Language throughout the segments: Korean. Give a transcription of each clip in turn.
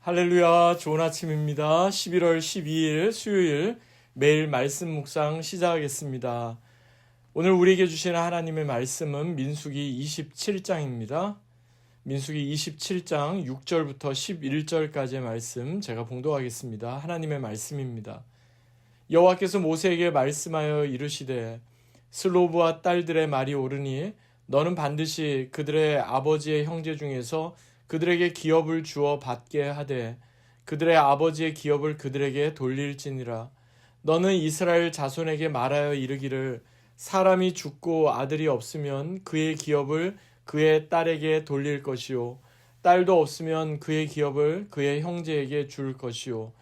할렐루야, 좋은 아침입니다. 11월 12일 수요일 매일 말씀 묵상 시작하겠습니다. 오늘 우리에게 주시는 하나님의 말씀은 민수기 27장입니다. 민수기 27장 6절부터 11절까지의 말씀 제가 봉독하겠습니다. 하나님의 말씀입니다. 여호와께서 모세에게 말씀하여 이르시되 슬로브와 딸들의 말이 옳으니 너는 반드시 그들의 아버지의 형제 중에서 그들에게 기업을 주어 받게 하되 그들의 아버지의 기업을 그들에게 돌릴지니라. 너는 이스라엘 자손에게 말하여 이르기를 사람이 죽고 아들이 없으면 그의 기업을 그의 딸에게 돌릴 것이요 딸도 없으면 그의 기업을 그의 형제에게 줄 것이요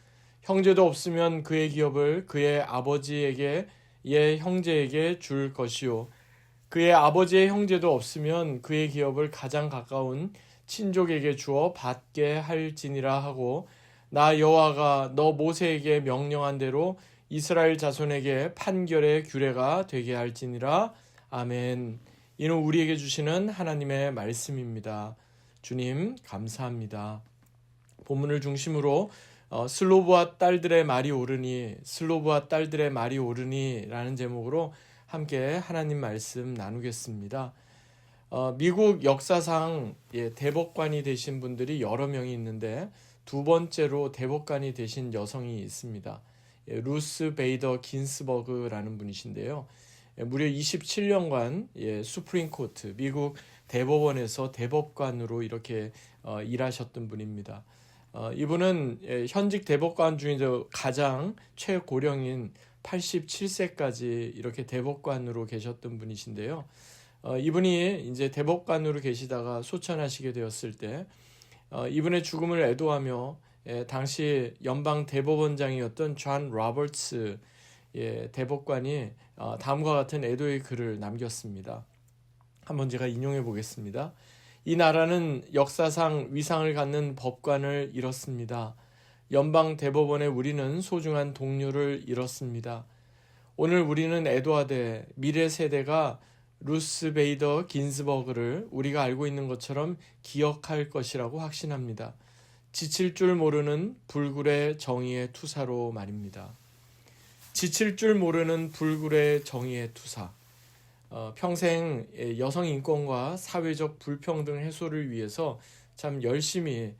형제도 없으면 그의 기업을 그의 아버지에게 형제에게 줄 것이요 그의 아버지의 형제도 없으면 그의 기업을 가장 가까운 친족에게 주어 받게 할지니라 하고 나 여호와가 너 모세에게 명령한 대로 이스라엘 자손에게 판결의 규례가 되게 할지니라. 아멘. 이는 우리에게 주시는 하나님의 말씀입니다. 주님 감사합니다. 본문을 중심으로 슬로브와 딸들의 말이 옳으니 라는 제목으로 함께 하나님 말씀 나누겠습니다. 미국 역사상 대법관이 되신 분들이 여러 명이 있는데 두 번째로 대법관이 되신 여성이 있습니다. 루스 베이더 긴스버그라는 분이신데요. 무려 27년간 수프림 코트, 미국 대법원에서 대법관으로 이렇게 일하셨던 분입니다. 이분은 현직 대법관 중에서 가장 최고령인 87세까지 이렇게 대법관으로 계셨던 분이신데요. 이분이 이제 대법관으로 계시다가 소천하시게 되었을 때 이분의 죽음을 애도하며 당시 연방 대법원장이었던 존 로버츠 대법관이 다음과 같은 애도의 글을 남겼습니다. 한번 제가 인용해 보겠습니다. 이 나라는 역사상 위상을 갖는 법관을 잃었습니다. 연방 대법원에 우리는 소중한 동료를 잃었습니다. 오늘 우리는 애도하되 미래 세대가 루스 베이더 긴스버그를 우리가 알고 있는 것처럼 기억할 것이라고 확신합니다. 지칠 줄 모르는 불굴의 정의의 투사로 말입니다. 지칠 줄 모르는 불굴의 정의의 투사. 평생 여성 인권과 사회적 불평등 해소를 위해서 참 열심히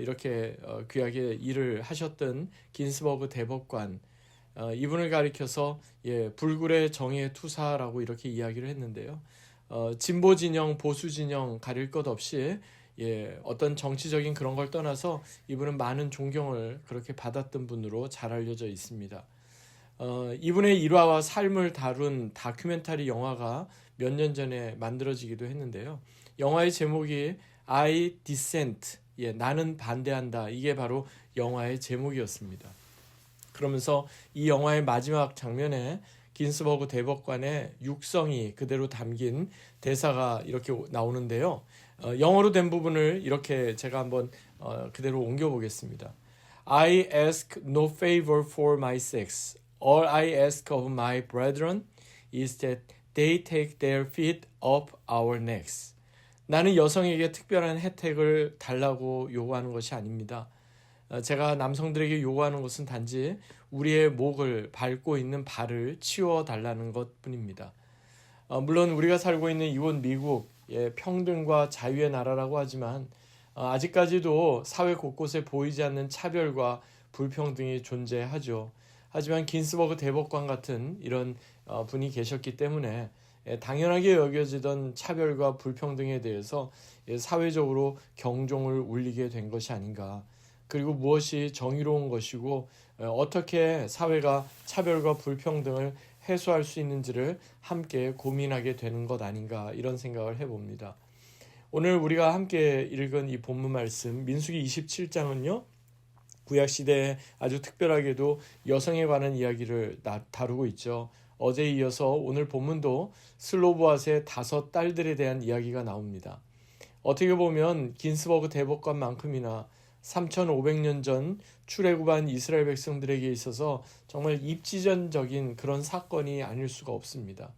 이렇게 귀하게 일을 하셨던 긴스버그 대법관, 이분을 가리켜서 불굴의 정의의 투사라고 이렇게 이야기를 했는데요. 진보 진영, 보수 진영 가릴 것 없이 어떤 정치적인 그런 걸 떠나서 이분은 많은 존경을 그렇게 받았던 분으로 잘 알려져 있습니다. 이분의 일화와 삶을 다룬 다큐멘터리 영화가 몇 년 전에 만들어지기도 했는데요. 영화의 제목이 I dissent, 나는 반대한다. 이게 바로 영화의 제목이었습니다. 그러면서 이 영화의 마지막 장면에 긴스버그 대법관의 육성이 그대로 담긴 대사가 이렇게 나오는데요. 영어로 된 부분을 이렇게 제가 한번 그대로 옮겨보겠습니다. I ask no favor for my sex. All I ask of my brethren is that they take their feet off our necks. 나는 여성에게 특별한 혜택을 달라고 요구하는 것이 아닙니다. 제가 남성들에게 요구하는 것은 단지 우리의 목을 밟고 있는 발을 치워달라는 것뿐입니다. 물론 우리가 살고 있는 이곳 미국, 평등과 자유의 나라라고 하지만 아직까지도 사회 곳곳에 보이지 않는 차별과 불평등이 존재하죠. 하지만 긴스버그 대법관 같은 이런 분이 계셨기 때문에 당연하게 여겨지던 차별과 불평등에 대해서 사회적으로 경종을 울리게 된 것이 아닌가. 그리고 무엇이 정의로운 것이고 어떻게 사회가 차별과 불평등을 해소할 수 있는지를 함께 고민하게 되는 것 아닌가 이런 생각을 해봅니다. 오늘 우리가 함께 읽은 이 본문 말씀 민수기 27장은요. 구약시대에 아주 특별하게도 여성에 관한 이야기를 다루고 있죠. 어제에 이어서 오늘 본문도 슬로브앗의 5 딸들에 대한 이야기가 나옵니다. 어떻게 보면 긴스버그 대법관만큼이나 3500년 전 출애굽한 이스라엘 백성들에게 있어서 정말 입지전적인 그런 사건이 아닐 수가 없습니다.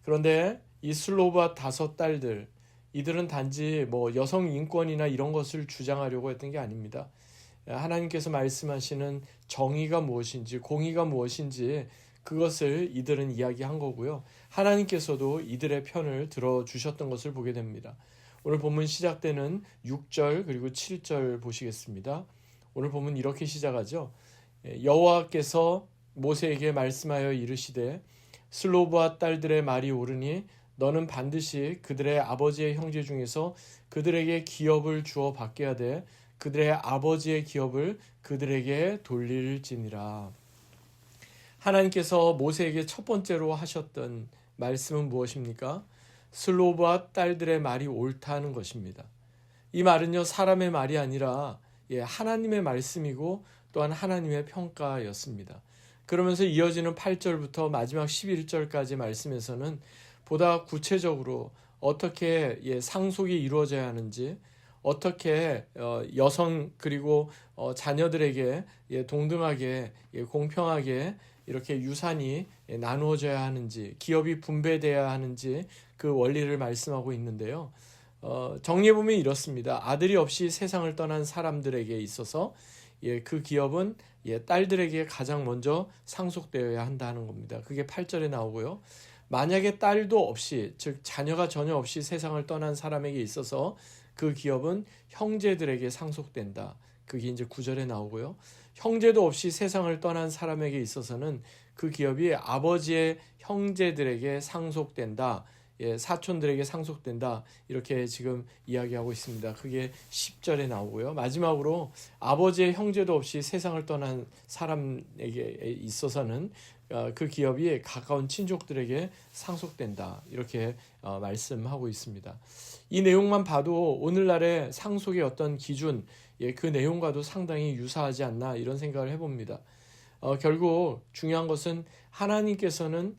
그런데 이 슬로브앗 5 딸들, 이들은 단지 여성 인권이나 이런 것을 주장하려고 했던 게 아닙니다. 하나님께서 말씀하시는 정의가 무엇인지, 공의가 무엇인지 그것을 이들은 이야기한 거고요. 하나님께서도 이들의 편을 들어주셨던 것을 보게 됩니다. 오늘 본문 시작되는 6절 그리고 7절 보시겠습니다. 오늘 본문 이렇게 시작하죠. 여호와께서 모세에게 말씀하여 이르시되 슬로브와 딸들의 말이 옳으니 너는 반드시 그들의 아버지의 형제 중에서 그들에게 기업을 주어 받게 하되 그들의 아버지의 기업을 그들에게 돌릴지니라. 하나님께서 모세에게 첫 번째로 하셨던 말씀은 무엇입니까? 슬로브와 딸들의 말이 옳다는 것입니다. 이 말은요, 사람의 말이 아니라 하나님의 말씀이고 또한 하나님의 평가였습니다. 그러면서 이어지는 8절부터 마지막 11절까지 말씀에서는 보다 구체적으로 어떻게 상속이 이루어져야 하는지, 어떻게 여성 그리고 자녀들에게 동등하게 공평하게 이렇게 유산이 나누어져야 하는지, 기업이 분배돼야 하는지 그 원리를 말씀하고 있는데요. 정리해보면 이렇습니다. 아들이 없이 세상을 떠난 사람들에게 있어서 그 기업은 딸들에게 가장 먼저 상속되어야 한다는 겁니다. 그게 8절에 나오고요. 만약에 딸도 없이, 즉 자녀가 전혀 없이 세상을 떠난 사람에게 있어서 그 기업은 형제들에게 상속된다. 그게 이제 9절에 나오고요. 형제도 없이 세상을 떠난 사람에게 있어서는 그 기업이 아버지의 형제들에게 상속된다. 사촌들에게 상속된다. 이렇게 지금 이야기하고 있습니다. 그게 10절에 나오고요. 마지막으로 아버지의 형제도 없이 세상을 떠난 사람에게 있어서는 그 기업이 가까운 친족들에게 상속된다. 이렇게 말씀하고 있습니다. 이 내용만 봐도 오늘날의 상속의 어떤 기준, 그 내용과도 상당히 유사하지 않나 이런 생각을 해봅니다. 결국 중요한 것은 하나님께서는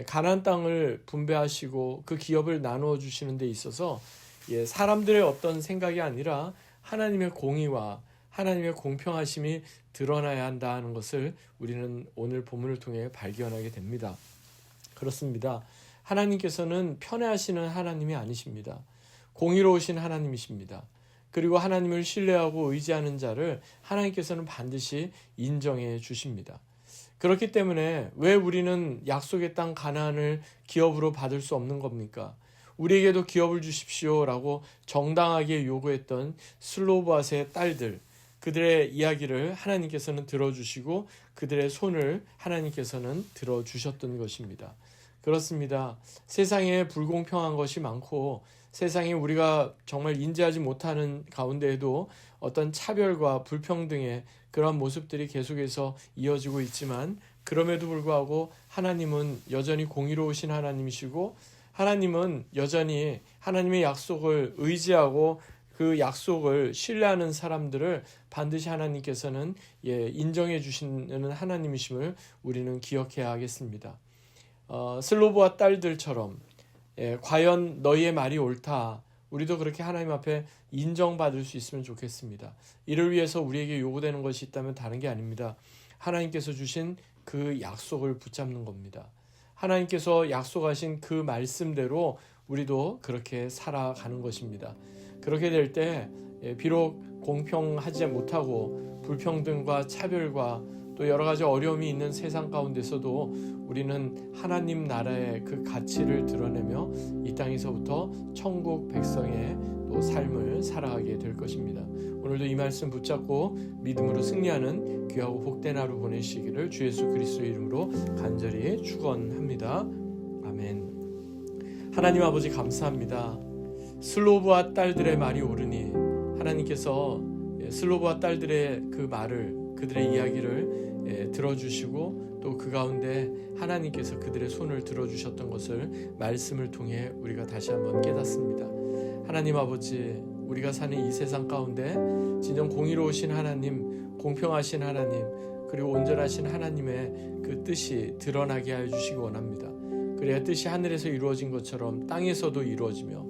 가나안 땅을 분배하시고 그 기업을 나누어 주시는 데 있어서 사람들의 어떤 생각이 아니라 하나님의 공의와 하나님의 공평하심이 드러나야 한다는 것을 우리는 오늘 본문을 통해 발견하게 됩니다. 그렇습니다. 하나님께서는 편애하시는 하나님이 아니십니다. 공의로우신 하나님이십니다. 그리고 하나님을 신뢰하고 의지하는 자를 하나님께서는 반드시 인정해 주십니다. 그렇기 때문에 왜 우리는 약속의 땅 가나안을 기업으로 받을 수 없는 겁니까? 우리에게도 기업을 주십시오라고 정당하게 요구했던 슬로브앗의 딸들, 그들의 이야기를 하나님께서는 들어주시고 그들의 손을 하나님께서는 들어주셨던 것입니다. 그렇습니다. 세상에 불공평한 것이 많고 세상에 우리가 정말 인지하지 못하는 가운데에도 어떤 차별과 불평등의 그런 모습들이 계속해서 이어지고 있지만 그럼에도 불구하고 하나님은 여전히 공의로우신 하나님이시고 하나님은 여전히 하나님의 약속을 의지하고 그 약속을 신뢰하는 사람들을 반드시 하나님께서는 인정해 주시는 하나님이심을 우리는 기억해야 하겠습니다. 슬로브와 딸들처럼 과연 너희의 말이 옳다. 우리도 그렇게 하나님 앞에 인정받을 수 있으면 좋겠습니다. 이를 위해서 우리에게 요구되는 것이 있다면 다른 게 아닙니다. 하나님께서 주신 그 약속을 붙잡는 겁니다. 하나님께서 약속하신 그 말씀대로 우리도 그렇게 살아가는 것입니다. 그렇게 될 때 비록 공평하지 못하고 불평등과 차별과 또 여러 가지 어려움이 있는 세상 가운데서도 우리는 하나님 나라의 그 가치를 드러내며 이 땅에서부터 천국 백성의 또 삶을 살아가게 될 것입니다. 오늘도 이 말씀 붙잡고 믿음으로 승리하는 귀하고 복된 하루 보내시기를 주 예수 그리스도의 이름으로 간절히 축원합니다. 아멘. 하나님 아버지 감사합니다. 슬로브와 딸들의 말이 옳으니 하나님께서 슬로브와 딸들의 그 말을 그들의 이야기를 들어주시고 또 그 가운데 하나님께서 그들의 손을 들어주셨던 것을 말씀을 통해 우리가 다시 한번 깨닫습니다. 하나님 아버지, 우리가 사는 이 세상 가운데 진정 공의로우신 하나님, 공평하신 하나님, 그리고 온전하신 하나님의 그 뜻이 드러나게 하여 주시기 원합니다. 그래야 뜻이 하늘에서 이루어진 것처럼 땅에서도 이루어지며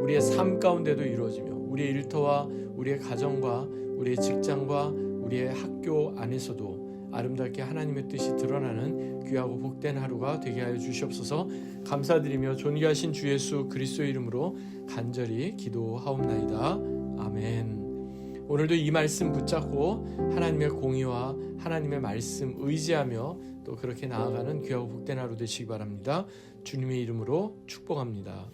우리의 삶 가운데도 이루어지며 우리의 일터와 우리의 가정과 우리의 직장과 우리의 학교 안에서도 아름답게 하나님의 뜻이 드러나는 귀하고 복된 하루가 되게 하여 주시옵소서. 감사드리며 존귀하신 주 예수 그리스도의 이름으로 간절히 기도하옵나이다. 아멘. 오늘도 이 말씀 붙잡고 하나님의 공의와 하나님의 말씀 의지하며 또 그렇게 나아가는 귀하고 복된 하루 되시기 바랍니다. 주님의 이름으로 축복합니다.